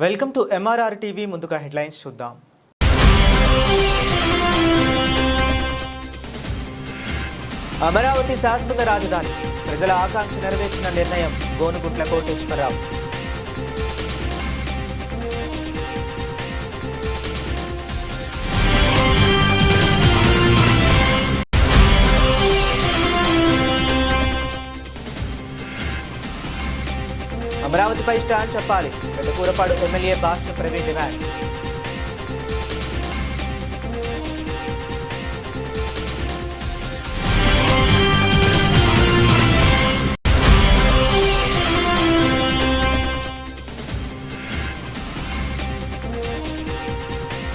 Welcome to MRR TV. ముందుగా headlines చూద్దాం. అమరావతి శాశ్వత రాజధాని, ప్రజల ఆకాంక్ష నెరవేర్చిన నిర్ణయం గోనుగుట్ల కోటేశ్వరరావు. అమరావతిపై స్టాండ్ చెప్పాలి, పెద్దకూరపాడు ఎమ్మెల్యే భాష్యం ప్రవీణ్ డిమాండ్.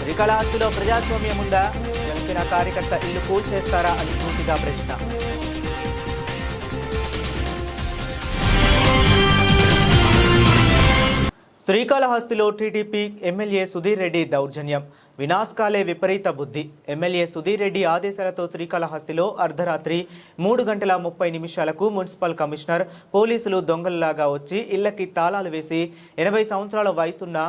శ్రీకాళహస్తిలో ప్రజాస్వామ్యం ఉందా? జనసేన కార్యకర్త ఇల్లు కూల్చేస్తారా అని సూటిగా ప్రశ్న. శ్రీకాళహస్తిలో టీడీపీ ఎమ్మెల్యే సుధీర్ రెడ్డి దౌర్జన్యం, వినాశకాలే విపరీత బుద్ధి. ఎమ్మెల్యే సుధీర్ రెడ్డి ఆదేశాలతో శ్రీకాళహస్తిలో అర్ధరాత్రి 3:30 మున్సిపల్ కమిషనర్ పోలీసులు దొంగలలాగా వచ్చి ఇళ్లకి తాళాలు వేసి 80 సంవత్సరాల వయసున్న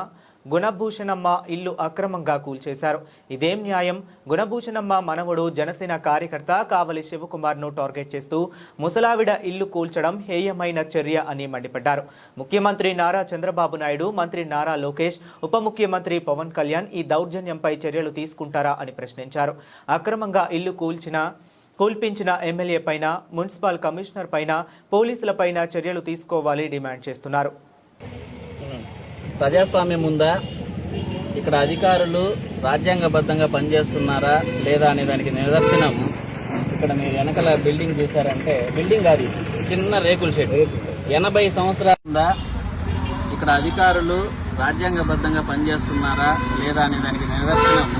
గుణభూషణమ్మ ఇల్లు అక్రమంగా కూల్చేశారు. ఇదేం న్యాయం? గుణభూషణమ్మ మనవడు జనసేన కార్యకర్త కావలి శివకుమార్ను టార్గెట్ చేస్తూ ముసలావిడ ఇల్లు కూల్చడం హేయమైన చర్య అని మండిపడ్డారు. ముఖ్యమంత్రి నారా చంద్రబాబు నాయుడు, మంత్రి నారా లోకేష్, ఉప ముఖ్యమంత్రి పవన్ కళ్యాణ్ ఈ దౌర్జన్యంపై చర్యలు తీసుకుంటారా అని ప్రశ్నించారు. అక్రమంగా ఇల్లు కూల్పించిన ఎమ్మెల్యే పైన, మున్సిపల్ కమిషనర్ పైన, పోలీసులపైన చర్యలు తీసుకోవాలి డిమాండ్ చేస్తున్నారు. ప్రజాస్వామ్యం ఉందా? ఇక్కడ అధికారులు రాజ్యాంగబద్ధంగా పనిచేస్తున్నారా లేదా అనే దానికి నిదర్శనం ఇక్కడ మీరు వెనకాల బిల్డింగ్ చూసారంటే, బిల్డింగ్ కాదు, చిన్న రేకుల షెడ్. 80 సంవత్సరాల ఉందా? ఇక్కడ అధికారులు రాజ్యాంగబద్ధంగా పనిచేస్తున్నారా లేదా అనే దానికి నిదర్శనం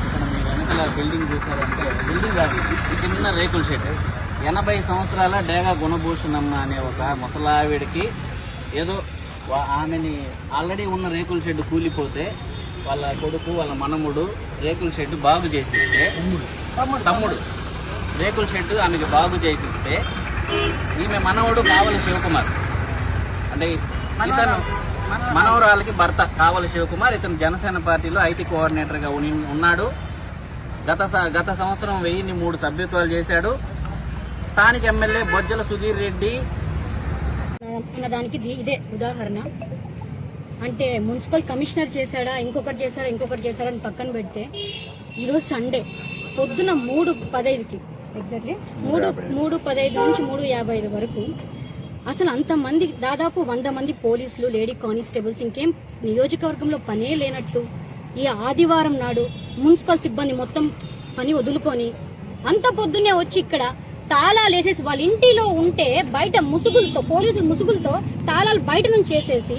ఇక్కడ మీరు వెనకాల బిల్డింగ్ చూసారంటే, బిల్డింగ్ కాదు, చిన్న రేకుల షెడ్. 80 సంవత్సరాల డేగా గుణభూషణమ్మ అనే ఒక ముసలావిడికి ఏదో ఆమెని ఆల్రెడీ ఉన్న రేకుల షెడ్ కూలిపోతే వాళ్ళ కొడుకు, వాళ్ళ మనముడు రేకుల షెడ్ బాగు చేసిస్తే, తమ్ముడు రేకుల షెడ్ ఆమెకి బాగు చేసిస్తే, ఈమె మనవడు కావలి శివకుమార్, అంటే ఇతను మనవరాలకి భర్త కావలి శివకుమార్, ఇతను జనసేన పార్టీలో ఐటీ కోఆర్డినేటర్గా ఉన్నాడు. గత సంవత్సరం 1003 సభ్యత్వాలు చేశాడు. స్థానిక ఎమ్మెల్యే బొజ్జల సుధీర్ రెడ్డి అన్నదానికి ఇదే ఉదాహరణ. అంటే మున్సిపల్ కమిషనర్ చేశాడా, ఇంకొకటి చేశాడా అని పక్కన పెడితే, ఈరోజు సండే పొద్దున 3:15కి ఎగ్జాక్ట్లీ 3:15 నుంచి 3:55 వరకు అసలు అంతమంది, దాదాపు 100 మంది పోలీసులు, లేడీ కానిస్టేబుల్స్, ఇంకేం నియోజకవర్గంలో పనే లేనట్టు ఈ ఆదివారం నాడు మున్సిపల్ సిబ్బంది మొత్తం పని వదులుకొని అంత పొద్దున్నే వచ్చి ఇక్కడ తాళాలు వేసేసి, వాళ్ళ ఇంటిలో ఉంటే బయట ముసుగులతో, పోలీసులు ముసుగులతో తాళాలు బయట నుంచి వేసేసి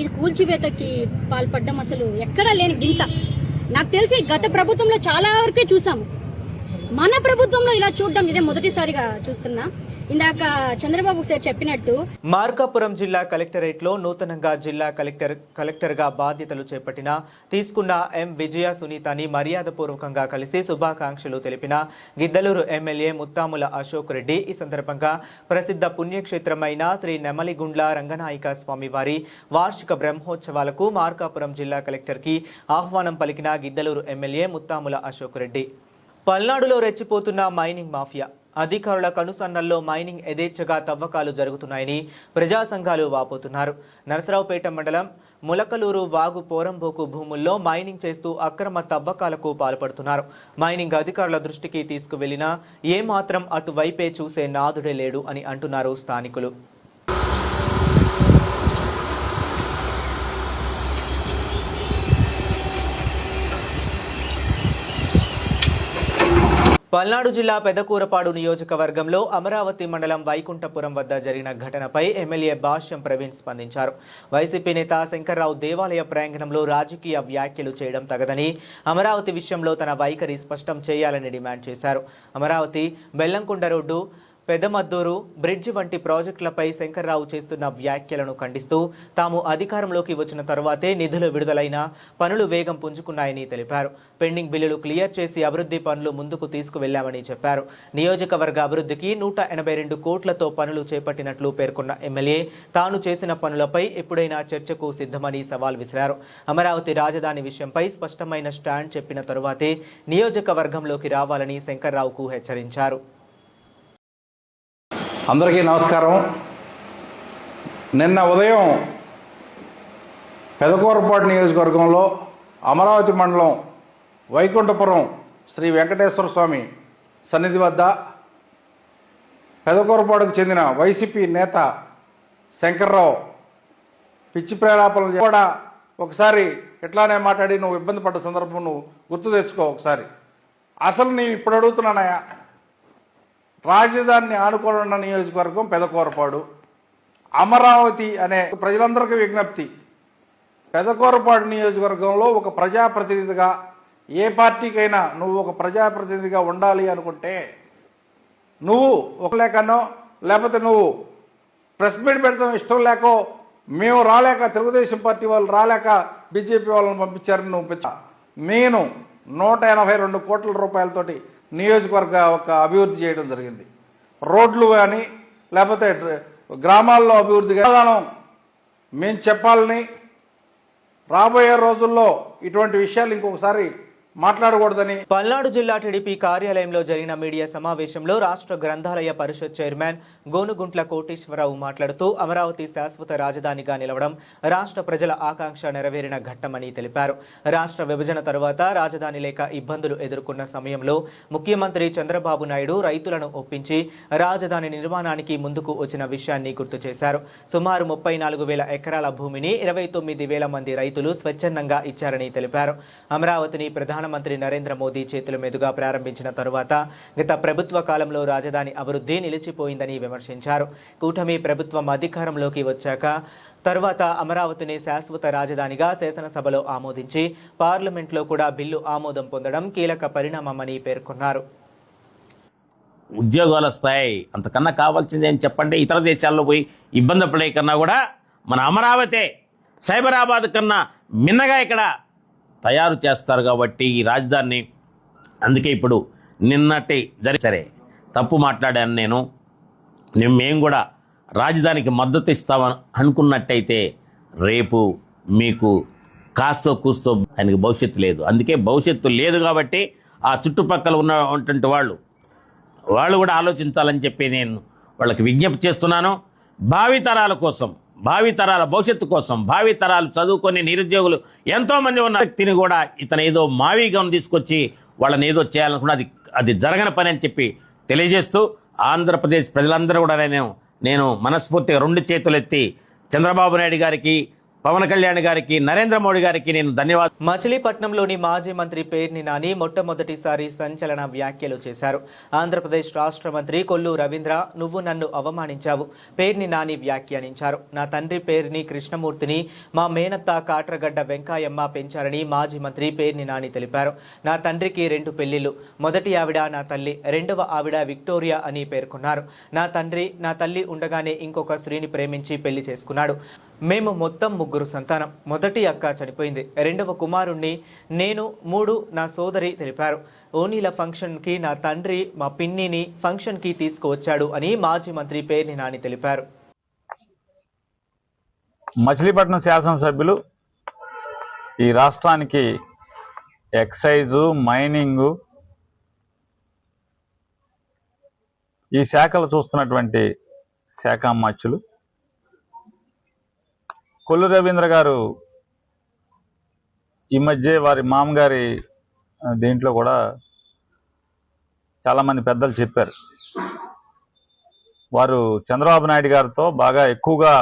ఇది కూల్చివేతకి పాల్పడ్డం అసలు ఎక్కడా లేని వింత. నాకు తెలిసి గత ప్రభుత్వంలో చాలా వరకే చూసాము, మన ప్రభుత్వంలో ఇలా చూడడం ఇదే మొదటిసారిగా చూస్తున్నా. ఇందాక చంద్రబాబు సార్ చెప్పినట్టు మార్కాపురం జిల్లా కలెక్టరేట్ లో నూతనంగా జిల్లా కలెక్టర్ గా బాధ్యతలు తీసుకున్న ఎం విజయ సునీతని మర్యాదపూర్వకంగా కలిసి శుభాకాంక్షలు తెలిపిన గిద్దలూరు ఎమ్మెల్యే ముత్తాముల అశోక్ రెడ్డి. ఈ సందర్భంగా ప్రసిద్ధ పుణ్యక్షేత్రమైన శ్రీ నెమలిగుండ్ల రంగనాయక స్వామివారి వార్షిక బ్రహ్మోత్సవాలకు మార్కాపురం జిల్లా కలెక్టర్ కి ఆహ్వానం పలికిన గిద్దలూరు ఎమ్మెల్యే ముత్తాముల అశోక్ రెడ్డి. పల్నాడులో రెచ్చిపోతున్న మైనింగ్ మాఫియా, అధికారుల కనుసన్నల్లో మైనింగ్ యథేచ్ఛగా తవ్వకాలు జరుగుతున్నాయని ప్రజా సంఘాలు వాపోతున్నారు. నరసరావుపేట మండలం ములకలూరు వాగు పోరంబోకు భూముల్లో మైనింగ్ చేస్తూ అక్రమ తవ్వకాలకు పాల్పడుతున్నారు. మైనింగ్ అధికారుల దృష్టికి తీసుకువెళ్లినా ఏమాత్రం అటువైపే చూసే నాదుడే లేడు అని అంటున్నారు స్థానికులు. పల్నాడు జిల్లా పెదకూరపాడు నియోజకవర్గంలో అమరావతి మండలం వైకుంఠపురం వద్ద జరిగిన ఘటనపై ఎమ్మెల్యే భాష్యం ప్రవీణ్ స్పందించారు. వైసీపీ నేత శంకర్రావు దేవాలయ ప్రాంగణంలో రాజకీయ వ్యాఖ్యలు చేయడం తగదని, అమరావతి విషయంలో తన వైఖరి స్పష్టం చేయాలని డిమాండ్ చేశారు. అమరావతి బెల్లంకొండ రోడ్డు పెదమద్దూరు బ్రిడ్జ్ వంటి ప్రాజెక్టులపై శంకర్రావు చేస్తున్న వ్యాఖ్యలను ఖండిస్తూ తాము అధికారంలోకి వచ్చిన తర్వాతే నిధులు విడుదలైన పనులు వేగం పుంజుకున్నాయని తెలిపారు. పెండింగ్ బిల్లులు క్లియర్ చేసి అభివృద్ధి పనులు ముందుకు తీసుకువెళ్లామని చెప్పారు. నియోజకవర్గ అభివృద్ధికి 182 కోట్లతో పనులు చేపట్టినట్లు పేర్కొన్న ఎమ్మెల్యే తాను చేసిన పనులపై ఎప్పుడైనా చర్చకు సిద్ధమని సవాల్ విసిరారు. అమరావతి రాజధాని విషయంపై స్పష్టమైన స్టాండ్ చెప్పిన తరువాతే నియోజకవర్గంలోకి రావాలని శంకర్రావుకు హెచ్చరించారు. అందరికీ నమస్కారం. నిన్న ఉదయం పెదకూరపాడు నియోజకవర్గంలో అమరావతి మండలం వైకుంఠపురం శ్రీ వెంకటేశ్వర స్వామి సన్నిధి వద్ద పెదకూరపాడుకు చెందిన వైసీపీ నేత శంకర్రావు పిచ్చి ప్రేలాపనలు కూడా ఒకసారి ఇట్లానే మాట్లాడి నువ్వు ఇబ్బంది పడ్డ సందర్భం నువ్వు గుర్తు తెచ్చుకో ఒకసారి. అసలు నేను ఇప్పుడు అడుగుతున్నానయ్యా, రాజధానిని ఆనుకోనున్న నియోజకవర్గం పెదకూరపాడు. అమరావతి అనే ప్రజలందరికీ విజ్ఞప్తి, పెదకూరపాడు నియోజకవర్గంలో ఒక ప్రజాప్రతినిధిగా ఏ పార్టీకైనా నువ్వు ఒక ప్రజాప్రతినిధిగా ఉండాలి అనుకుంటే నువ్వు ఒక లేకనో లేకపోతే నువ్వు ప్రెస్ మీట్ పెడతాం ఇష్టం లేకో మేము రాలేక తెలుగుదేశం పార్టీ వాళ్ళు రాలేక బీజేపీ వాళ్ళని పంపించారని నువ్వు నేను 182 కోట్ల రూపాయలతోటి నియోజకవర్గ ఒక అభివృద్ధి చేయడం జరిగింది. రోడ్లు కానీ లేకపోతే గ్రామాల్లో అభివృద్ధి విధానం మేము చెప్పాలని, రాబోయే రోజుల్లో ఇటువంటి విషయాలు ఇంకొకసారి మాట్లాడకూడదని. పల్నాడు జిల్లా టీడీపీ కార్యాలయంలో జరిగిన మీడియా సమావేశంలో రాష్ట్ర గ్రంథాలయ పరిషత్ చైర్మన్ గోనుగుంట్ల కోటేశ్వరరావు మాట్లాడుతూ అమరావతి శాశ్వత రాజధానిగా నిలవడం రాష్ట్ర ప్రజల ఆకాంక్ష నెరవేరిన ఘట్టమని తెలిపారు. రాష్ట్ర విభజన తరువాత రాజధాని లేక ఇబ్బందులు ఎదుర్కొన్న సమయంలో ముఖ్యమంత్రి చంద్రబాబు నాయుడు రైతులను ఒప్పించి రాజధాని నిర్మాణానికి ముందుకు వచ్చిన విషయాన్ని గుర్తు చేశారు. సుమారు 34,000 ఎకరాల భూమిని 29,000 మంది రైతులు స్వచ్ఛందంగా ఇచ్చారని తెలిపారు. అమరావతిని ప్రధానమంత్రి నరేంద్ర మోదీ చేతుల మీదుగా ప్రారంభించిన తరువాత గత ప్రభుత్వ కాలంలో రాజధాని అభివృద్ధి నిలిచిపోయిందని విమర్శించారు. కూటమి ప్రభుత్వం అధికారంలోకి వచ్చాక తర్వాత అమరావతిని శాశ్వత రాజధానిగా శాసనసభలో ఆమోదించి పార్లమెంట్లో కూడా బిల్లు ఆమోదం పొందడం కీలక పరిణామమని పేర్కొన్నారు. ఉద్యోగాలు వస్తాయి, అంతకన్నా కావాల్సింది అని చెప్పండి. ఇతర దేశాల్లో పోయి ఇబ్బంది పడే కన్నా కూడా మన అమరావతి సైబరాబాద్ కన్నా మిన్నగా ఇక్కడ తయారు చేస్తారు కాబట్టి ఈ రాజధానిని. అందుకే ఇప్పుడు నిన్నటి సరే తప్పు మాట్లాడాను నేను. మేము కూడా రాజధానికి మద్దతు ఇస్తామని అనుకున్నట్టయితే రేపు మీకు కాస్తో కూస్తో ఆయనకి భవిష్యత్తు లేదు. అందుకే భవిష్యత్తు లేదు కాబట్టి ఆ చుట్టుపక్కల ఉన్నటువంటి వాళ్ళు కూడా ఆలోచించాలని చెప్పి నేను వాళ్ళకి విజ్ఞప్తి చేస్తున్నాను. భావితరాల కోసం, భావితరాల భవిష్యత్తు కోసం, భావితరాలు చదువుకొని నిరుద్యోగులు ఎంతోమంది ఉన్న వ్యక్తిని కూడా ఇతను ఏదో మావిగం తీసుకొచ్చి వాళ్ళని ఏదో చేయాలనుకున్న అది జరగని పని అని చెప్పి తెలియజేస్తూ ఆంధ్రప్రదేశ్ ప్రజలందరూ కూడా నేను మనస్ఫూర్తిగా 2 చేతులు ఎత్తి చంద్రబాబు నాయుడు గారికి, పవన్ కళ్యాణ్ గారికి, నరేంద్ర మోడీ గారికి నేను ధన్యవాదాలు. మచిలీపట్నంలోని మాజీ మంత్రి పేర్ని నాని మొట్టమొదటిసారి సంచలన వ్యాఖ్యలు చేశారు. ఆంధ్రప్రదేశ్ రాష్ట్ర మంత్రి కొల్లు రవీంద్ర నువ్వు నన్ను అవమానించావు, పేర్ని నాని వ్యాఖ్యానించారు. నా తండ్రి పేర్ని కృష్ణమూర్తిని మా మేనత్త కాట్రగడ్డ వెంకాయమ్మ పెంచారని మాజీ మంత్రి పేర్ని నాని తెలిపారు. నా తండ్రికి 2 పెళ్లిళ్లు, మొదటి ఆవిడ నా తల్లి, రెండవ ఆవిడ విక్టోరియా అని పేర్కొన్నారు. నా తండ్రి నా తల్లి ఉండగానే ఇంకొక స్త్రీని ప్రేమించి పెళ్లి చేసుకున్నాడు. మేము మొత్తం 3 సంతానం. మొదటి అక్క చనిపోయింది, రెండవ కుమారుణ్ణి నేను, 3 నా సోదరి తెలిపారు. ఓనీల ఫంక్షన్కి నా తండ్రి మా పిన్నిని ఫంక్షన్కి తీసుకువచ్చాడు అని మాజీ మంత్రి పేర్ని నాని తెలిపారు. మచిలీపట్నం శాసనసభ్యులు ఈ రాష్ట్రానికి ఎక్సైజు, మైనింగు ఈ శాఖలు చూస్తున్నటువంటి శాఖ అమాత్యులు కొల్లు రవీంద్ర గారు ఈ మధ్య వారి మామగారి దీంట్లో కూడా చాలామంది పెద్దలు చెప్పారు. వారు చంద్రబాబు నాయుడు గారితో బాగా ఎక్కువగా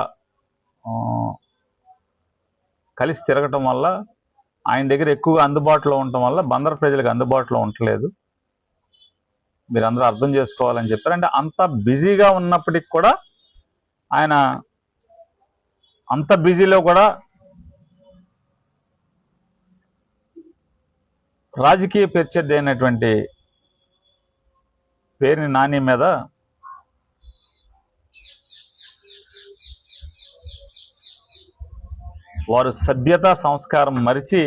కలిసి తిరగటం వల్ల, ఆయన దగ్గర ఎక్కువగా అందుబాటులో ఉండటం వల్ల బందర్ ప్రజలకు అందుబాటులో ఉండట్లేదు, మీరందరూ అర్థం చేసుకోవాలని చెప్పారు. అంటే అంత బిజీగా ఉన్నప్పటికి కూడా ఆయన అంత బిజీలో కూడా రాజకీయ ప్రత్యర్థి అయినటువంటి పేర్ని నాని మీద వారు సభ్యత సంస్కారం మరిచి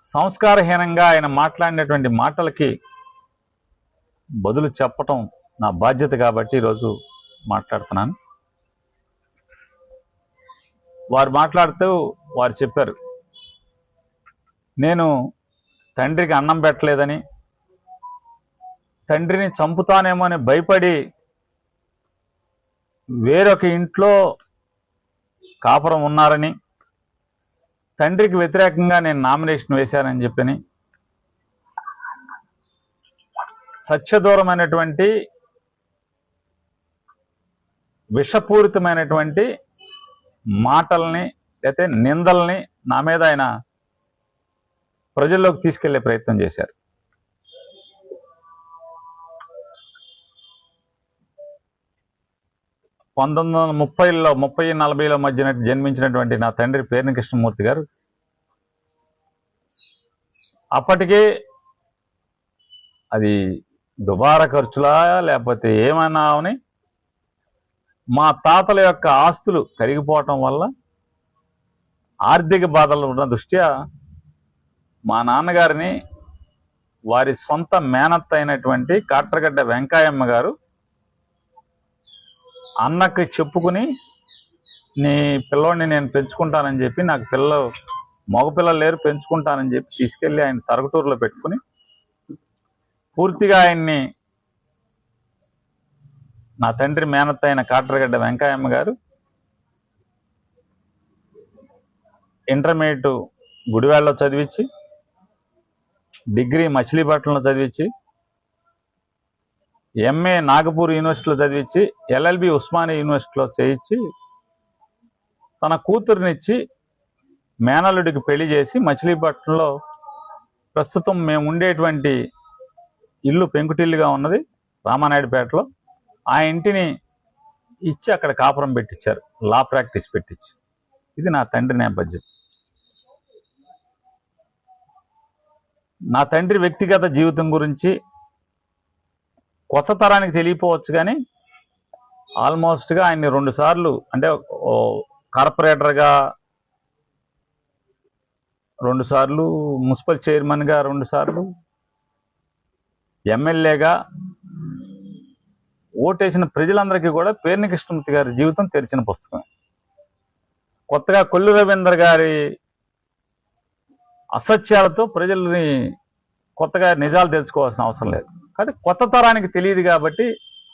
సంస్కారహీనంగా ఆయన మాట్లాడినటువంటి మాటలకి బదులు చెప్పటం నా బాధ్యత కాబట్టి ఈరోజు మాట్లాడుతున్నాను. వారు మాట్లాడుతూ వారు చెప్పారు, నేను తండ్రికి అన్నం పెట్టలేదని, తండ్రిని చంపుతానేమో అని భయపడి వేరొక ఇంట్లో కాపురం ఉన్నారని, తండ్రికి వ్యతిరేకంగా నేను నామినేషన్ వేశానని చెప్పని సత్యదూరమైనటువంటి విషపూరితమైనటువంటి మాటల్ని లేకపోతే నిందల్ని నా మీద ఆయన ప్రజల్లోకి తీసుకెళ్లే ప్రయత్నం చేశారు. పంతొమ్మిది 30-40 మధ్యన జన్మించినటువంటి నా తండ్రి పేర్ని కృష్ణమూర్తి గారు అప్పటికే అది దుబారా ఖర్చులా లేకపోతే ఏమైనా అని మా తాతల యొక్క ఆస్తులు కరిగిపోవటం వల్ల ఆర్థిక బాధలు ఉన్న దృష్ట్యా మా నాన్నగారిని వారి సొంత మేనత్త అయినటువంటి కాట్రగడ్డ వెంకాయమ్మ గారు అన్నకి చెప్పుకుని నీ పిల్లోడిని నేను పెంచుకుంటానని చెప్పి, నాకు మగపిల్లలు లేరు పెంచుకుంటానని చెప్పి తీసుకెళ్ళి ఆయన తరగటూరులో పెట్టుకుని పూర్తిగా ఆయన్ని నా తండ్రి మేనత్త అయిన కాట్రగడ్డ వెంకాయమ్మ గారు ఇంటర్మీడియట్ గుడివాడలో చదివించి, డిగ్రీ మచిలీపట్నంలో చదివించి, ఎంఏ నాగపూర్ యూనివర్సిటీలో చదివించి, ఎల్ఎల్బి ఉస్మానియా యూనివర్సిటీలో చేయించి తన కూతురునిచ్చి మేనల్లుడికి పెళ్లి చేసి మచిలీపట్నంలో ప్రస్తుతం మేము ఉండేటువంటి ఇల్లు పెంకుటిల్లుగా ఉన్నది రామానాయుడుపేటలో, ఆ ఇంటిని ఇచ్చి అక్కడ కాపురం పెట్టించారు, లా ప్రాక్టీస్ పెట్టించి. ఇది నా తండ్రి నేపథ్యం. నా తండ్రి వ్యక్తిగత జీవితం గురించి కొత్త తరానికి తెలియపోవచ్చు, కానీ ఆల్మోస్ట్గా ఆయన్ని 2 సార్లు అంటే కార్పొరేటర్గా 2 సార్లు, మున్సిపల్ చైర్మన్గా 2 సార్లు, ఎమ్మెల్యేగా ఓటేసిన ప్రజలందరికీ కూడా పేర్ని కృష్ణమూర్తి గారి జీవితం తెరిచిన పుస్తకమే. కొత్తగా కొల్లు రవీంద్ర గారి అసత్యాలతో ప్రజల్ని కొత్తగా నిజాలు తెలుసుకోవాల్సిన అవసరం లేదు. కానీ కొత్త తరానికి తెలియదు కాబట్టి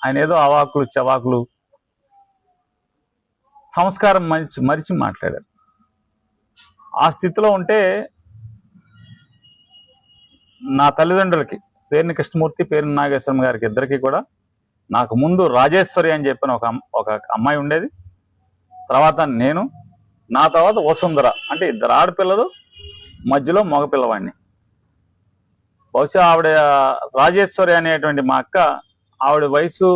ఆయన ఏదో అవాకులు చవాకులు సంస్కారం మరిచి మాట్లాడారు. ఆ స్థితిలో ఉంటే నా తల్లిదండ్రులకి పేర్ని కృష్ణమూర్తి, పేర్ని నాగేశ్వరం గారికి ఇద్దరికి కూడా నాకు ముందు రాజేశ్వరి అని చెప్పిన ఒక అమ్మాయి ఉండేది. తర్వాత నేను, నా తర్వాత వసుంధర, అంటే 2 ఆడపిల్లలు, మధ్యలో మగపిల్లవాడిని. బహుశా ఆవిడ రాజేశ్వరి అనేటువంటి మా అక్క, ఆవిడ వయసు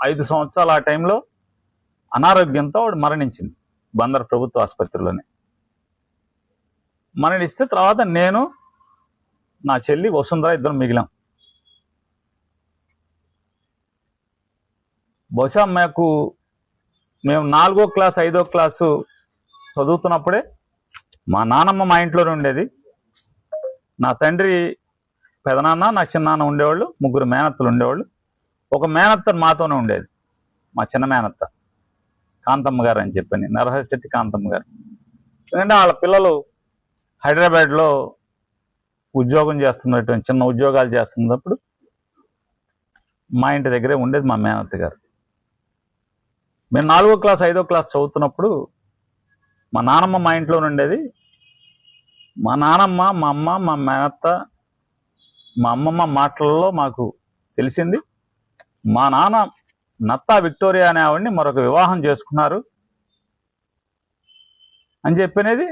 5 సంవత్సరాలు. ఆ టైంలో అనారోగ్యంతో ఆవిడ మరణించింది బందర్ ప్రభుత్వ ఆసుపత్రిలోనే. మరణిస్తే తర్వాత నేను, నా చెల్లి వసుంధర ఇద్దరం మిగిలాం. బహుశా మేము 4వ క్లాస్ 5వ క్లాసు చదువుతున్నప్పుడే మా నానమ్మ మా ఇంట్లోనే ఉండేది. నా తండ్రి పెదనాన్న, నా చిన్నాన్న ఉండేవాళ్ళు, 3 మేనత్తలు ఉండేవాళ్ళు. ఒక మేనత్త మాతోనే ఉండేది, మా చిన్న మేనత్త కాంతమ్మ గారు అని చెప్పని, నరహశెట్టి కాంతమ్మ గారు. ఎందుకంటే వాళ్ళ పిల్లలు హైదరాబాద్లో ఉద్యోగం చేస్తున్నటువంటి, చిన్న ఉద్యోగాలు చేస్తున్నప్పుడు మా ఇంటి దగ్గరే ఉండేది మా మేనత్త గారు. మేము 4వ క్లాస్ 5వ క్లాస్ చదువుతున్నప్పుడు మా నానమ్మ మా ఇంట్లోనే ఉండేది. మా నానమ్మ, మా అమ్మ, మా మేనత్త, మా అమ్మమ్మ మాటలలో మాకు తెలిసింది, మా నాన్న నత్తా విక్టోరియా అనే ఆవిడ్ని మరొక వివాహం చేసుకున్నారు అని చెప్పనేది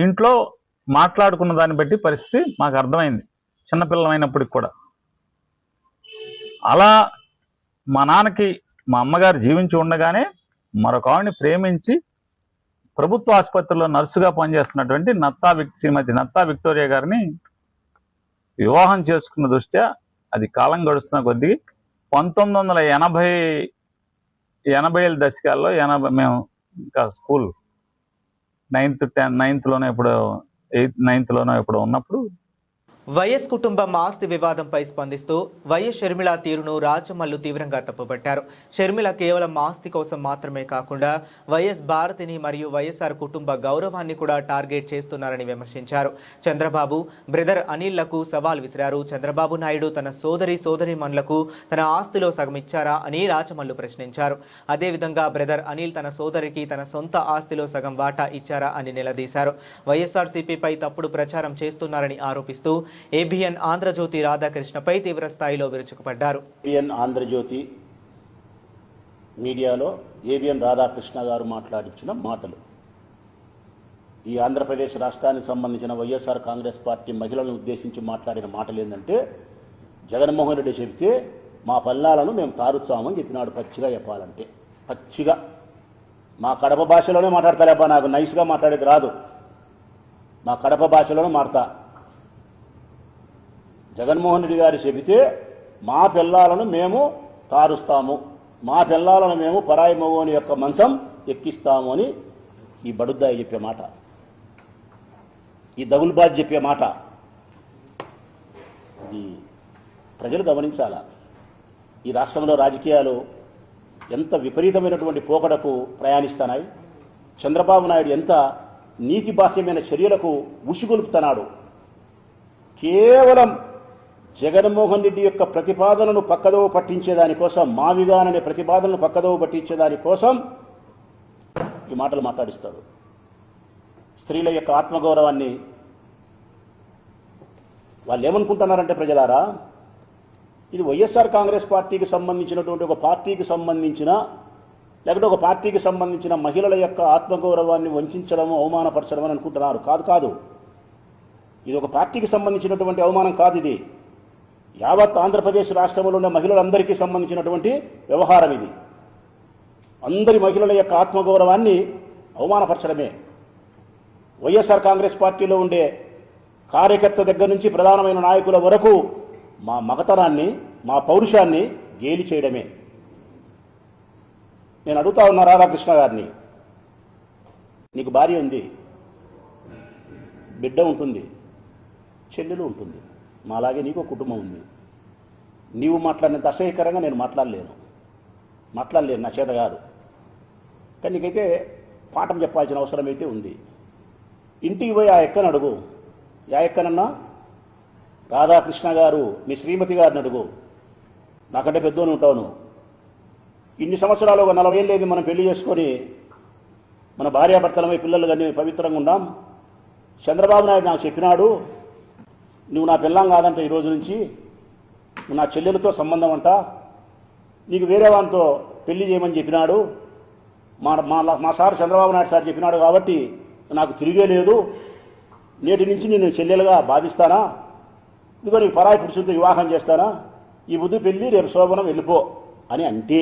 ఇంట్లో మాట్లాడుకున్న దాన్ని బట్టి పరిస్థితి మాకు అర్థమైంది, చిన్నపిల్లమైనప్పటికి కూడా. అలా మా నాన్నకి మా అమ్మగారు జీవించి ఉండగానే మరొక ఆవిడని ప్రేమించి ప్రభుత్వ ఆసుపత్రిలో నర్సుగా పనిచేస్తున్నటువంటి శ్రీమతి నత్తా విక్టోరియా గారిని వివాహం చేసుకున్న దృష్ట్యా అది కాలం గడుస్తున్న కొద్దీ 1980 80ల దశకాల్లో మేము ఇంకా స్కూల్ 9th ఎప్పుడో 9th ఎప్పుడో ఉన్నప్పుడు వైఎస్ కుటుంబం ఆస్తి వివాదంపై స్పందిస్తూ వైఎస్ షర్మిల తీరును రాజమల్లు తీవ్రంగా తప్పుపట్టారు. షర్మిల కేవలం ఆస్తి కోసం మాత్రమే కాకుండా వైఎస్ భారతిని మరియు వైఎస్ఆర్ కుటుంబ గౌరవాన్ని కూడా టార్గెట్ చేస్తున్నారని విమర్శించారు. చంద్రబాబు బ్రదర్ అనిల్లకు సవాల్ విసిరారు. చంద్రబాబు నాయుడు తన సోదరీమణులకు తన ఆస్తిలో సగం ఇచ్చారా అని రాజమల్లు ప్రశ్నించారు. అదేవిధంగా బ్రదర్ అనిల్ తన సోదరికి తన సొంత ఆస్తిలో సగం వాటా ఇచ్చారా అని నిలదీశారు. వైఎస్ఆర్సీపీపై తప్పుడు ప్రచారం చేస్తున్నారని ఆరోపిస్తూ ఏబిఎన్ ఆంధ్రజ్యోతి రాధాకృష్ణపై తీవ్ర స్థాయిలో విరుచుకుపడ్డారు. ఏబిఎన్ ఆంధ్రజ్యోతి మీడియాలో ఏబిఎన్ రాధాకృష్ణ గారు మాట్లాడించిన మాటలు, ఈ ఆంధ్రప్రదేశ్ రాష్ట్రానికి సంబంధించిన వైఎస్ఆర్ కాంగ్రెస్ పార్టీ మహిళలను ఉద్దేశించి మాట్లాడిన మాటలు ఏంటంటే, జగన్మోహన్ రెడ్డి చెబితే మా పల్లాలను మేము తారుస్తామని చెప్పినాడు. పచ్చిగా చెప్పాలంటే పచ్చిగా మా కడప భాషలోనే మాట్లాడతాలేపా, నాకు నైస్గా మాట్లాడేది రాదు, మా కడప భాషలోనే మాడతా. జగన్మోహన్ రెడ్డి గారు చెబితే మా పిల్లలను మేము తారుస్తాము, మా పిల్లలను మేము పరాయి మగోని యొక్క మంచం ఎక్కిస్తాము అని ఈ బడుద్దాయి చెప్పే మాట, ఈ దగుల్బాజ్ చెప్పే మాట. ఇది ప్రజలు గమనించాలా. ఈ రాష్ట్రంలో రాజకీయాలు ఎంత విపరీతమైనటువంటి పోకడకు ప్రయాణిస్తున్నాయి. చంద్రబాబు నాయుడు ఎంత నీతిబాహ్యమైన చర్యలకు ఉసిగొలుపుతున్నాడు. కేవలం జగన్మోహన్ రెడ్డి యొక్క ప్రతిపాదనను పక్కదోవ పట్టించేదానికోసం, మావిగాననే ప్రతిపాదనను పక్కదోవ పట్టించేదానికోసం ఈ మాటలు మాట్లాడిస్తాడు. స్త్రీల యొక్క ఆత్మగౌరవాన్ని వాళ్ళు ఏమనుకుంటున్నారంటే, ప్రజలారా, ఇది వైఎస్ఆర్ కాంగ్రెస్ పార్టీకి సంబంధించినటువంటి ఒక పార్టీకి సంబంధించిన, లేకపోతే ఒక పార్టీకి సంబంధించిన మహిళల యొక్క ఆత్మగౌరవాన్ని వంచడము, అవమానపరచడం అని అనుకుంటున్నారు. కాదు, ఇది ఒక పార్టీకి సంబంధించినటువంటి అవమానం కాదు. ఇది యావత్ ఆంధ్రప్రదేశ్ రాష్ట్రంలో ఉన్న మహిళలందరికీ సంబంధించినటువంటి వ్యవహారం. ఇది అందరి మహిళల యొక్క ఆత్మగౌరవాన్ని అవమానపరచడమే. వైఎస్ఆర్ కాంగ్రెస్ పార్టీలో ఉండే కార్యకర్త దగ్గర నుంచి ప్రధానమైన నాయకుల వరకు మా మగతనాన్ని, మా పౌరుషాన్ని గేలి చేయడమే. నేను అడుగుతా ఉన్నా రాధాకృష్ణ గారిని, నీకు భార్య ఉంది, బిడ్డ ఉంటుంది, చెల్లెలు ఉంటుంది, మాలాగే నీకు కుటుంబం ఉంది. నీవు మాట్లాడినంత అసహ్యకరంగా నేను మాట్లాడలేను, నా చేత కాదు. కానీ నీకైతే పాఠం చెప్పాల్సిన అవసరం అయితే ఉంది. ఇంటికి పోయి ఆ ఎక్కని అడుగు, ఎక్కనన్నా రాధాకృష్ణ గారు మీ శ్రీమతి గారిని అడుగు, నాకంటే పెద్దోని ఉంటావు. ఇన్ని సంవత్సరాలు, ఒక 40 ఏళ్ళు మనం పెళ్లి చేసుకొని మన భార్యాభర్తలమై పిల్లలు కానీ పవిత్రంగా ఉన్నాం. చంద్రబాబు నాయుడు నాకు చెప్పినాడు, నువ్వు నా పిల్లం కాదంట, ఈ రోజు నుంచి నువ్వు నా చెల్లెలతో సంబంధం అంట, నీకు వేరే వానితో పెళ్లి చేయమని చెప్పినాడు. మా సార్ చంద్రబాబు నాయుడు సార్ చెప్పినాడు కాబట్టి నాకు తిరిగే లేదు, నేటి నుంచి నేను చెల్లెలుగా భావిస్తానా, ఇదిగో నీకు పరాయి పురుషులతో వివాహం చేస్తానా, ఈ బుద్ధి పెళ్లి రేపు శోభనం వెళ్ళిపో అని అంటే,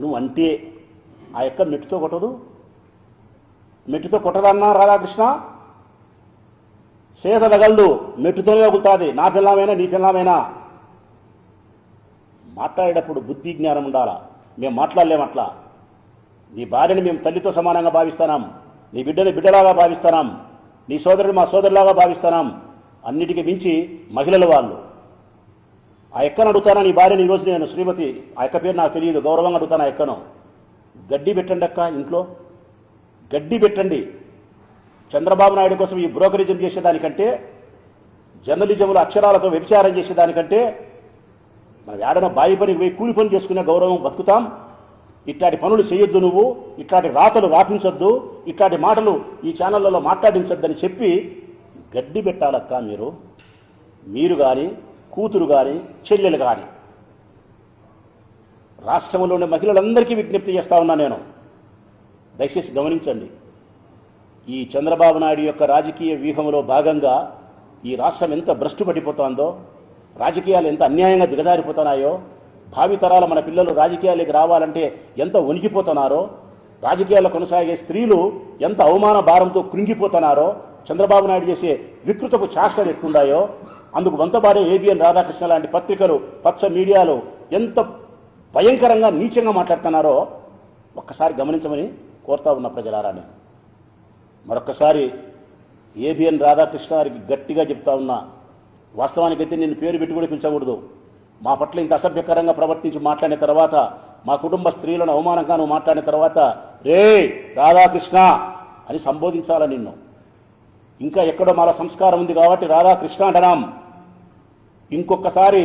నువ్వు అంటే ఆ యొక్క మెట్టుతో కొట్టదు, మెట్టుతో కొట్టదన్నా రాధాకృష్ణ, సేద తగలదు, మెట్టుతోనే తగులుతుంది. నా పిల్లమైనా నీ పిల్లమైనా మాట్లాడేటప్పుడు బుద్ధి జ్ఞానం ఉండాలా. మేము మాట్లాడలేం అట్లా. నీ భార్యని మేము తల్లితో సమానంగా భావిస్తున్నాం, నీ బిడ్డని బిడ్డలాగా భావిస్తున్నాం, నీ సోదరుని మా సోదరులాగా భావిస్తున్నాం. అన్నిటికీ మించి మహిళలు వాళ్ళు. ఆ ఎక్కను అడుగుతానా, నీ భార్యని ఈరోజు నేను శ్రీమతి, ఆ ఎక్క పేరు నాకు తెలియదు, గౌరవంగా అడుగుతాను. ఆ ఎక్కను గడ్డి పెట్టండి అక్క, ఇంట్లో గడ్డి పెట్టండి. చంద్రబాబు నాయుడు కోసం ఈ బ్రోకరిజం చేసేదానికంటే, జర్నలిజంలో అక్షరాలతో వ్యభిచారం చేసేదానికంటే మనం ఏడన బాయి పనికి పోయి కూలి పని చేసుకునే గౌరవం బతుకుతాం. ఇట్లాంటి పనులు చేయొద్దు, నువ్వు ఇట్లాంటి రాతలు రాపించొద్దు, ఇట్లాంటి మాటలు ఈ ఛానళ్లలో మాట్లాడించొద్దని చెప్పి గడ్డి పెట్టాలక్క. మీరు కానీ, కూతురు కానీ, చెల్లెలు కానీ. రాష్ట్రంలో ఉండే మహిళలందరికీ విజ్ఞప్తి చేస్తా ఉన్నా నేను, దయచేసి గమనించండి. ఈ చంద్రబాబు నాయుడు యొక్క రాజకీయ వ్యూహంలో భాగంగా ఈ రాష్ట్రం ఎంత భ్రష్టు పట్టిపోతుందో, రాజకీయాలు ఎంత అన్యాయంగా దిగజారిపోతున్నాయో, భావితరాల మన పిల్లలు రాజకీయాలకు రావాలంటే ఎంత వణికిపోతున్నారో, రాజకీయాల్లో కొనసాగే స్త్రీలు ఎంత అవమాన భారంతో కృంగిపోతున్నారో, చంద్రబాబు నాయుడు చేసే వికృతపు చేష్టలు ఎట్లున్నాయో, అందుకు వంతబారే ఏబిఎన్ రాధాకృష్ణ లాంటి పత్రికలు, పచ్చ మీడియాలు ఎంత భయంకరంగా నీచంగా మాట్లాడుతున్నారో ఒక్కసారి గమనించమని కోరుతా ఉన్న ప్రజలారాని. మరొక్కసారి ఏబిఎన్ రాధాకృష్ణ గారికి గట్టిగా చెప్తా ఉన్నా, వాస్తవానికైతే నేను పేరు పెట్టి కూడా పిలిచకూడదు. మా పట్ల ఇంత అసభ్యకరంగా ప్రవర్తించి మాట్లాడిన తర్వాత, మా కుటుంబ స్త్రీలను అవమానంగా నువ్వు మాట్లాడిన తర్వాత రే రాధాకృష్ణ అని సంబోధించాల నిన్ను. ఇంకా ఎక్కడో మాల సంస్కారం ఉంది కాబట్టి రాధాకృష్ణ అంటనాం. ఇంకొకసారి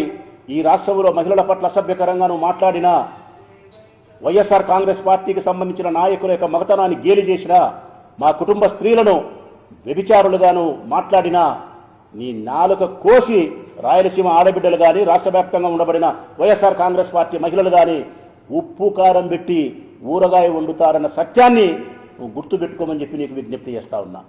ఈ రాష్ట్రంలో మహిళల పట్ల అసభ్యకరంగా నువ్వు మాట్లాడినా, వైఎస్ఆర్ కాంగ్రెస్ పార్టీకి సంబంధించిన నాయకుల యొక్క మగతనాన్ని గేలి చేసినా, మా కుటుంబ స్త్రీలను వ్యభిచారులుగాను మాట్లాడినా నీ నాలుక కోసి రాయలసీమ ఆడబిడ్డలు కానీ రాష్ట్ర వ్యాప్తంగా ఉండబడిన వైఎస్ఆర్ కాంగ్రెస్ పార్టీ మహిళలు కానీ ఉప్పు కారం పెట్టి ఊరగాయ వండుతారన్న సత్యాన్ని నువ్వు గుర్తుపెట్టుకోమని చెప్పి నీకు విజ్ఞప్తి చేస్తా ఉన్నా.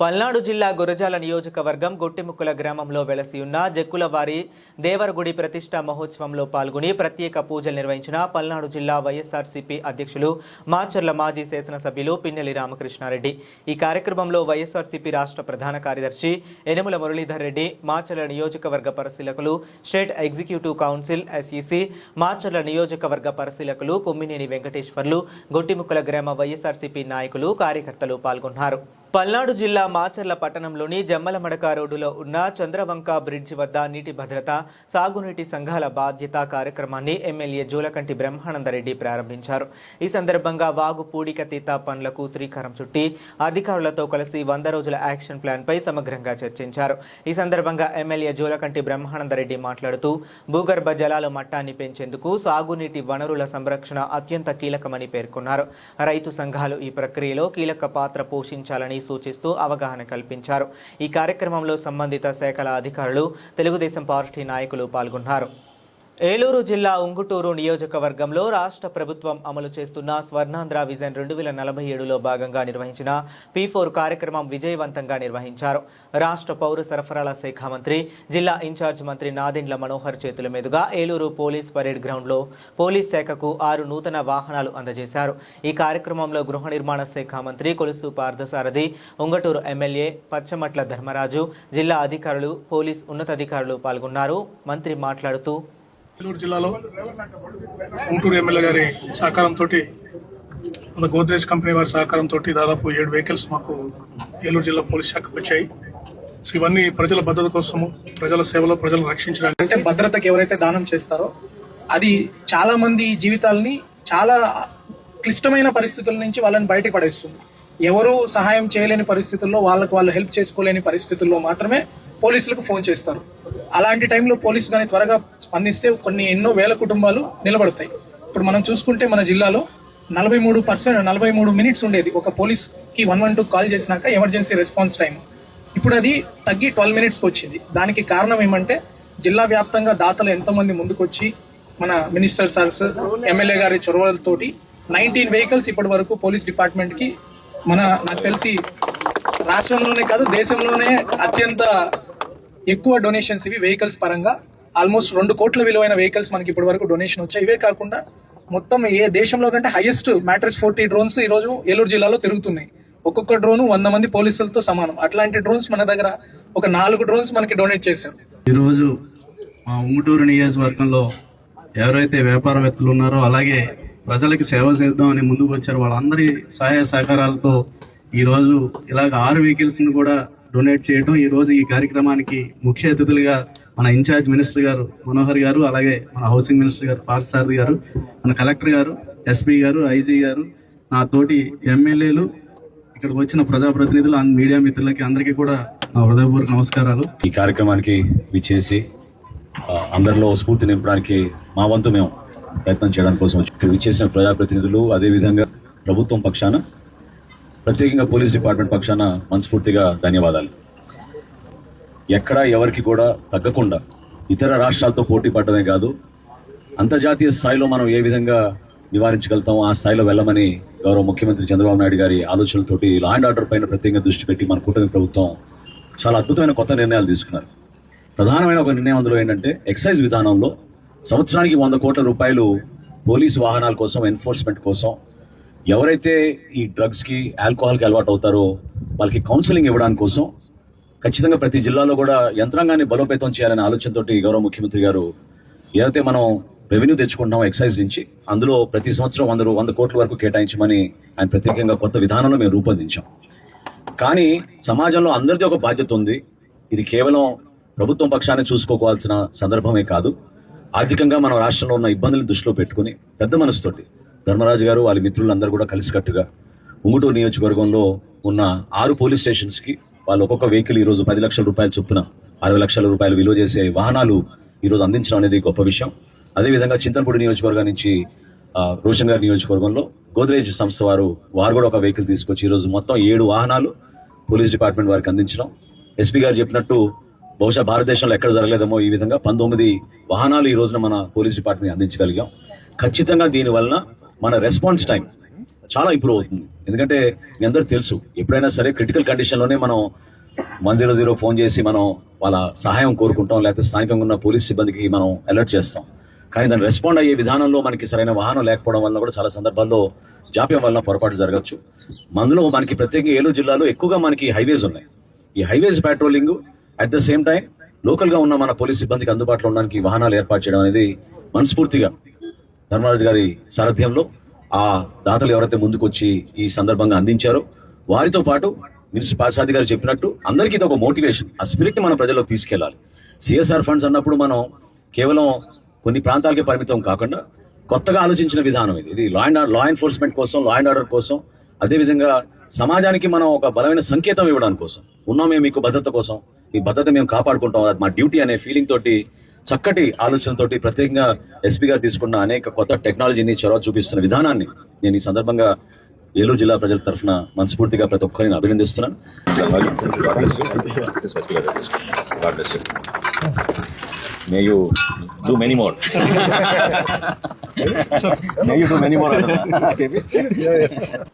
పల్నాడు జిల్లా గురజాల నియోజకవర్గం గొట్టిముక్కల గ్రామంలో వెలసి ఉన్న జక్కులవారి దేవరగుడి ప్రతిష్ఠా మహోత్సవంలో పాల్గొని ప్రత్యేక పూజలు నిర్వహించిన పల్నాడు జిల్లా వైఎస్ఆర్సీపీ అధ్యక్షులు మాచర్ల మాజీ శాసనసభ్యులు పిన్నెల్లి రామకృష్ణారెడ్డి. ఈ కార్యక్రమంలో వైఎస్ఆర్సీపీ రాష్ట్ర ప్రధాన కార్యదర్శి యనమల మురళీధర్ రెడ్డి, మాచర్ల నియోజకవర్గ పరిశీలకులు, state executive council SEC, Macherla నియోజకవర్గ పరిశీలకులు కొమ్మినేని వెంకటేశ్వర్లు, గొట్టిముక్కల గ్రామ వైఎస్ఆర్సీపీ నాయకులు, కార్యకర్తలు పాల్గొన్నారు. పల్నాడు జిల్లా మాచర్ల పట్టణంలోని జమ్మలమడక రోడ్డులో ఉన్న చంద్రవంక బ్రిడ్జి వద్ద నీటి భద్రత, సాగునీటి సంఘాల బాధ్యత కార్యక్రమాన్ని ఎమ్మెల్యే జూలకంటి బ్రహ్మానందరెడ్డి ప్రారంభించారు. ఈ సందర్భంగా వాగు పూడికతీత పనులకు శ్రీకారం చుట్టి అధికారులతో కలిసి 100 రోజుల యాక్షన్ ప్లాన్పై సమగ్రంగా చర్చించారు. ఈ సందర్భంగా ఎమ్మెల్యే జూలకంటి బ్రహ్మానందరెడ్డి మాట్లాడుతూ భూగర్భ జలాల మట్టాన్ని పెంచేందుకు సాగునీటి వనరుల సంరక్షణ అత్యంత కీలకమని పేర్కొన్నారు. రైతు సంఘాలు ఈ ప్రక్రియలో కీలక పాత్ర పోషించాలని సూచిస్తూ అవగాహన కల్పించారు. ఈ కార్యక్రమంలో సంబంధిత శాఖల అధికారులు, తెలుగుదేశం పార్టీ నాయకులు పాల్గొన్నారు. ఏలూరు జిల్లా ఉంగుటూరు నియోజకవర్గంలో రాష్ట్ర ప్రభుత్వం అమలు చేస్తున్న స్వర్ణాంధ్ర విజన్ 2047లో భాగంగా నిర్వహించిన P4 కార్యక్రమం విజయవంతంగా నిర్వహించారు. రాష్ట్ర పౌర సరఫరాల శాఖ మంత్రి, జిల్లా ఇన్ఛార్జ్ మంత్రి నాదెండ్ల మనోహర్ చేతుల మీదుగా ఏలూరు పోలీస్ పరేడ్ గ్రౌండ్లో పోలీస్ శాఖకు 6 నూతన వాహనాలు అందజేశారు. ఈ కార్యక్రమంలో గృహ నిర్మాణ శాఖ మంత్రి కొలుసు పార్థసారథి, ఉంగటూరు ఎమ్మెల్యే పచ్చమట్ల ధర్మరాజు, జిల్లా అధికారులు, పోలీస్ ఉన్నతాధికారులు పాల్గొన్నారు. మంత్రి మాట్లాడుతూ ఏలూరు జిల్లాలో ఉంటూరు ఎమ్మెల్యే గారి సహకారంతో, మన గోద్రేజ్ కంపెనీ వారి సహకారంతో దాదాపు 7 వెహికల్స్ మాకు ఏలూరు జిల్లా పోలీస్ శాఖకు వచ్చాయి. సో ఇవన్నీ ప్రజల భద్రత కోసము, ప్రజల సేవలో ప్రజలను రక్షించడానికి. అంటే భద్రతకి ఎవరైతే దానం చేస్తారో అది చాలా మంది జీవితాలని చాలా క్లిష్టమైన పరిస్థితుల నుంచి వాళ్ళని బయటకు పడేస్తుంది. ఎవరు సహాయం చేయలేని పరిస్థితుల్లో, వాళ్ళకు వాళ్ళు హెల్ప్ చేసుకోలేని పరిస్థితుల్లో మాత్రమే పోలీసులకు ఫోన్ చేస్తారు. అలాంటి టైంలో పోలీసు కానీ త్వరగా స్పందిస్తే ఎన్నో వేల కుటుంబాలు నిలబడతాయి. ఇప్పుడు మనం చూసుకుంటే మన జిల్లాలో 43 మినిట్స్ ఉండేది ఒక పోలీస్కి 112 కాల్ చేసినాక ఎమర్జెన్సీ రెస్పాన్స్ టైం. ఇప్పుడు అది తగ్గి 12 మినిట్స్కి వచ్చింది. దానికి కారణం ఏమంటే జిల్లా వ్యాప్తంగా దాతలు ఎంతో మంది ముందుకొచ్చి మన మినిస్టర్ సార్స్, ఎమ్మెల్యే గారి చొరవలతోటి 19 వెహికల్స్ ఇప్పటి వరకు పోలీస్ డిపార్ట్మెంట్కి నాకు తెలిసి రాష్ట్రంలోనే కాదు దేశంలోనే అత్యంత ఎక్కువ డొనేషన్స్ ఇవి వెహికల్స్ పరంగా. ఆల్మోస్ట్ 2 కోట్ల విలువైన వెహికల్స్ మనకి ఇప్పటి వరకు డొనేషన్ వచ్చాయి. ఇవే కాకుండా మొత్తం ఏ దేశంలో కంటే హైయెస్ట్ మ్యాట్రిక్స్ 40 డ్రోన్స్ ఈ రోజు ఏలూరు జిల్లాలో తిరుగుతున్నాయి. ఒక్కొక్క డ్రోన్ 100 మంది పోలీసులతో సమానం. అట్లాంటి డ్రోన్స్ మన దగ్గర ఒక 4 డ్రోన్స్ మనకి డొనేట్ చేశారు. ఈరోజు మా ఉంగుటూరు నియోజకవర్గంలో ఎవరైతే వ్యాపారవేత్తలు ఉన్నారో, అలాగే ప్రజలకి సేవ చేద్దామని ముందుకు వచ్చారు, వాళ్ళందరి సహాయ సహకారాలతో ఈరోజు ఇలాగ 6 వెహికల్స్ ని కూడా డొనేట్ చేయడం. ఈ రోజు ఈ కార్యక్రమానికి ముఖ్య అతిథులుగా మన ఇన్ఛార్జ్ మినిస్టర్ గారు మనోహర్ గారు, అలాగే మన హౌసింగ్ మినిస్టర్ గారు పార్థసారథి గారు, మన కలెక్టర్ గారు, ఎస్పీ గారు, ఐజీ గారు, నా తోటి ఎమ్మెల్యేలు, ఇక్కడికి వచ్చిన ప్రజాప్రతినిధులు, మీడియా మిత్రులకి అందరికీ కూడా నా హృదయపూర్వక నమస్కారాలు. ఈ కార్యక్రమానికి విచ్చేసి అందరిలో స్ఫూర్తి నింపడానికి మా వంతు మేము ప్రయత్నం చేయడానికి కోసం ఇక్కడ విచ్చేసిన ప్రజాప్రతినిధులు, అదేవిధంగా ప్రభుత్వం పక్షాన, ప్రత్యేకంగా పోలీస్ డిపార్ట్మెంట్ పక్షాన మనస్ఫూర్తిగా ధన్యవాదాలు. ఎక్కడా ఎవరికి కూడా తగ్గకుండా ఇతర రాష్ట్రాలతో పోటీ పడటమే కాదు, అంతర్జాతీయ స్థాయిలో మనం ఏ విధంగా నివారించగలుగుతామో ఆ స్థాయిలో వెళ్ళమని గౌరవ ముఖ్యమంత్రి చంద్రబాబు నాయుడు గారి ఆలోచనలతోటి లా అండ్ ఆర్డర్ పైన ప్రత్యేకంగా దృష్టి పెట్టి మన కూటమి ప్రభుత్వం చాలా అద్భుతమైన కొత్త నిర్ణయాలు తీసుకున్నారు. ప్రధానమైన ఒక నిర్ణయం అందులో ఏంటంటే, ఎక్సైజ్ విధానంలో సంవత్సరానికి 100 కోట్ల రూపాయలు పోలీసు వాహనాల కోసం, ఎన్ఫోర్స్మెంట్ కోసం, ఎవరైతే ఈ డ్రగ్స్కి, ఆల్కహాల్కి అలవాటు అవుతారో వాళ్ళకి కౌన్సిలింగ్ ఇవ్వడానికి కోసం ఖచ్చితంగా ప్రతి జిల్లాలో కూడా యంత్రాంగాన్ని బలోపేతం చేయాలనే ఆలోచనతోటి గౌరవ ముఖ్యమంత్రి గారు ఏదైతే మనం రెవెన్యూ తెచ్చుకుంటున్నాం ఎక్సైజ్ నుంచి, అందులో ప్రతి సంవత్సరం 100 కోట్ల వరకు కేటాయించమని ఆయన ప్రత్యేకంగా కొత్త విధానంలో మేము రూపొందించాం. కానీ సమాజంలో అందరిది ఒక బాధ్యత ఉంది. ఇది కేవలం ప్రభుత్వం పక్షాన్ని చూసుకోవాల్సిన సందర్భమే కాదు. ఆర్థికంగా మన రాష్ట్రంలో ఉన్న ఇబ్బందులను దృష్టిలో పెట్టుకుని పెద్ద మనసుతోటి ధర్మరాజు గారు వాళ్ళ మిత్రులందరూ కూడా కలిసికట్టుగా ఉంగుటూరు నియోజకవర్గంలో ఉన్న 6 పోలీస్ స్టేషన్స్కి వాళ్ళు ఒక్కొక్క వెహికల్ ఈరోజు 10 లక్షల రూపాయలు చొప్పున 60 లక్షల రూపాయలు విలువ చేసే వాహనాలు ఈరోజు అందించడం అనేది గొప్ప విషయం. అదేవిధంగా చింతలపూడి నియోజకవర్గం నుంచి రోషన్ గారి నియోజకవర్గంలో గోద్రేజ్ సంస్థ వారు కూడా ఒక వెహికల్ తీసుకొచ్చి ఈరోజు మొత్తం 7 వాహనాలు పోలీస్ డిపార్ట్మెంట్ వారికి అందించడం. ఎస్పీ గారు చెప్పినట్టు బహుశా భారతదేశంలో ఎక్కడ జరగలేదేమో ఈ విధంగా 19 వాహనాలు ఈ రోజున మన పోలీస్ డిపార్ట్మెంట్ అందించగలిగాం. ఖచ్చితంగా దీనివల్ల మన రెస్పాన్స్ టైం చాలా ఇంప్రూవ్ అవుతుంది. ఎందుకంటే మీ అందరూ తెలుసు, ఎప్పుడైనా సరే క్రిటికల్ కండిషన్లోనే మనం 100 ఫోన్ చేసి మనం వాళ్ళ సహాయం కోరుకుంటాం, లేకపోతే స్థానికంగా ఉన్న పోలీస్ సిబ్బందికి మనం అలర్ట్ చేస్తాం. కానీ దాన్ని రెస్పాండ్ అయ్యే విధానంలో మనకి సరైన వాహనం లేకపోవడం వల్ల కూడా చాలా సందర్భాల్లో జాప్యం వల్ల పొరపాటు జరగచ్చు. అందులో మనకి ప్రత్యేకంగా ఏలూరు జిల్లాలో ఎక్కువగా మనకి హైవేస్ ఉన్నాయి. ఈ highways patrolling at the same time లోకల్గా ఉన్న మన పోలీస్ సిబ్బందికి అందుబాటులో ఉండడానికి వాహనాలు ఏర్పాటు చేయడం అనేది మనస్ఫూర్తిగా ధర్మరాజు గారి సారథ్యంలో ఆ దాతలు ఎవరైతే ముందుకు వచ్చి ఈ సందర్భంగా అందించారో వారితో పాటు మినిస్టర్ పార్సాది గారు చెప్పినట్టు అందరికీ ఇది ఒక మోటివేషన్. ఆ స్పిరిట్ ని మనం ప్రజల్లోకి తీసుకెళ్లాలి. సిఎస్ఆర్ ఫండ్స్ అన్నప్పుడు మనం కేవలం కొన్ని ప్రాంతాలకే పరిమితం కాకుండా కొత్తగా ఆలోచించిన విధానం ఇది లా ఎన్ఫోర్స్మెంట్ కోసం, లా అండ్ ఆర్డర్ కోసం, అదేవిధంగా సమాజానికి మనం ఒక బలమైన సంకేతం ఇవ్వడానికి కోసం ఉన్నాం. మేము మీకు భద్రత కోసం, ఈ భద్రత మేము కాపాడుకుంటాం, అది మా డ్యూటీ అనే ఫీలింగ్ తోటి, చక్కటి ఆలోచనతోటి ప్రత్యేకంగా ఎస్పీ గారు తీసుకున్న అనేక కొత్త టెక్నాలజీని చొరవ చూపిస్తున్న విధానాన్ని నేను ఈ సందర్భంగా ఏలూరు జిల్లా ప్రజల తరఫున మనస్ఫూర్తిగా ప్రతి ఒక్కరిని అభినందిస్తున్నాను. May you do many more. May you do many more.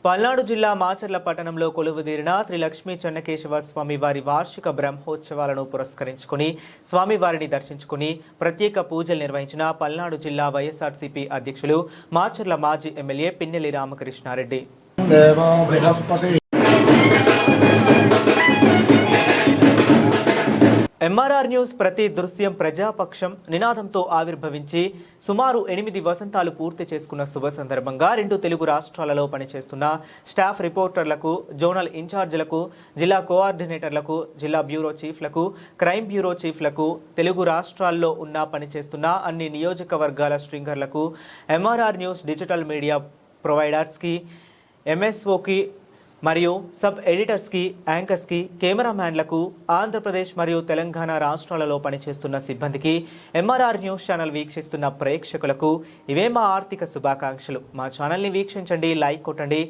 Palnadu జిల్లా మాచర్ల పట్టణంలో కొలువుదీరిన శ్రీ లక్ష్మీ చెన్నకేశవ స్వామి వారి వార్షిక బ్రహ్మోత్సవాలను పురస్కరించుకుని స్వామివారిని దర్శించుకుని ప్రత్యేక పూజలు నిర్వహించిన పల్నాడు జిల్లా వైఎస్ఆర్సీపీ అధ్యక్షులు మాచర్ల మాజీ MLA Pinnelli Ramakrishna Reddy. MRR news ప్రతి దృశ్యం ప్రజాపక్షం నినాదంతో ఆవిర్భవించి సుమారు 8 వసంతాలు పూర్తి చేసుకున్న శుభ సందర్భంగా 2 తెలుగు రాష్ట్రాలలో పనిచేస్తున్న స్టాఫ్ రిపోర్టర్లకు, జోనల్ ఇన్ఛార్జీలకు, జిల్లా కోఆర్డినేటర్లకు, జిల్లా బ్యూరో చీఫ్లకు, క్రైమ్ బ్యూరో చీఫ్లకు, తెలుగు రాష్ట్రాల్లో ఉన్న పనిచేస్తున్న అన్ని నియోజకవర్గాల స్ట్రింగర్లకు, ఎంఆర్ఆర్ న్యూస్ డిజిటల్ మీడియా ప్రొవైడర్స్కి, ఎంఎస్ఓకి మరియు సబ్ ఎడిటర్స్కి, యాంకర్స్కి, కెమెరామ్యాన్లకు, ఆంధ్రప్రదేశ్ మరియు తెలంగాణ రాష్ట్రాలలో పనిచేస్తున్న సిబ్బందికి, ఎంఆర్ఆర్ న్యూస్ ఛానల్ వీక్షిస్తున్న ప్రేక్షకులకు ఇవే మా ఆర్థిక శుభాకాంక్షలు. మా ఛానల్ని వీక్షించండి, లైక్ కొట్టండి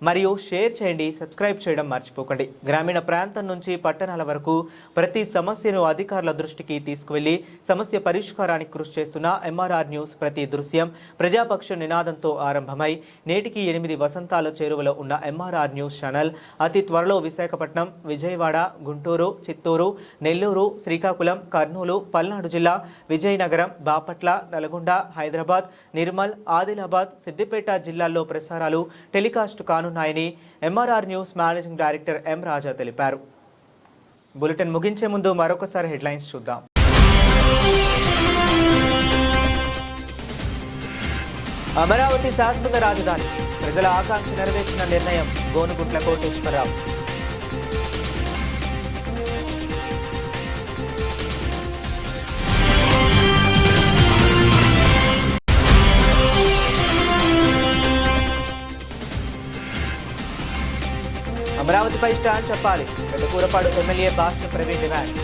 మరియు షేర్ చేయండి, సబ్స్క్రైబ్ చేయడం మర్చిపోకండి. గ్రామీణ ప్రాంతం నుంచి పట్టణాల వరకు ప్రతి సమస్యను అధికారుల దృష్టికి తీసుకువెళ్లి సమస్య పరిష్కారానికి కృషి చేస్తున్న ఎంఆర్ఆర్ న్యూస్ ప్రతి దృశ్యం ప్రజాపక్ష నినాదంతో ఆరంభమై నేటికి 8 వసంతాల చేరువలో ఉన్న ఎంఆర్ఆర్ న్యూస్ ఛానల్ అతి త్వరలో విశాఖపట్నం, విజయవాడ, గుంటూరు, చిత్తూరు, నెల్లూరు, శ్రీకాకుళం, కర్నూలు, పల్నాడు జిల్లా, విజయనగరం, బాపట్ల, నల్గొండ, హైదరాబాద్, నిర్మల్, ఆదిలాబాద్, సిద్దిపేట జిల్లాల్లో ప్రసారాలు టెలికాస్ట్ కానున్నాయని MRR news managing director M Raja తెలిపారు. బులెటిన్ ముగించే ముందు మరొకసారి హెడ్లైన్స్ చూద్దాం. అమరావతి శాశ్వత రాజధాని, ప్రజల ఆకాంక్ష నెరవేర్చిన నిర్ణయం గోనుగుట్ల కోటేశ్వరరావు. అమరావతిపై స్టాండ్ చెప్పాలి, పెద్దకూరపాడు ఎమ్మెల్యే భాష్య ప్రవీణ్ డిమాండ్.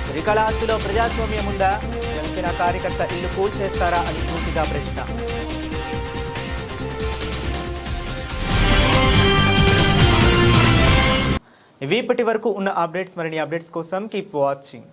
శ్రీకాళహస్తిలో ప్రజాస్వామ్యం ఉందా? జనసేన కార్యకర్త ఇల్లు కూల్చేస్తారా అని సూటిగా ప్రశ్న. ఇవి ఇప్పటి వరకు ఉన్న అప్డేట్స్. మరిన్ని అప్డేట్స్ కోసం కీప్ వాచింగ్.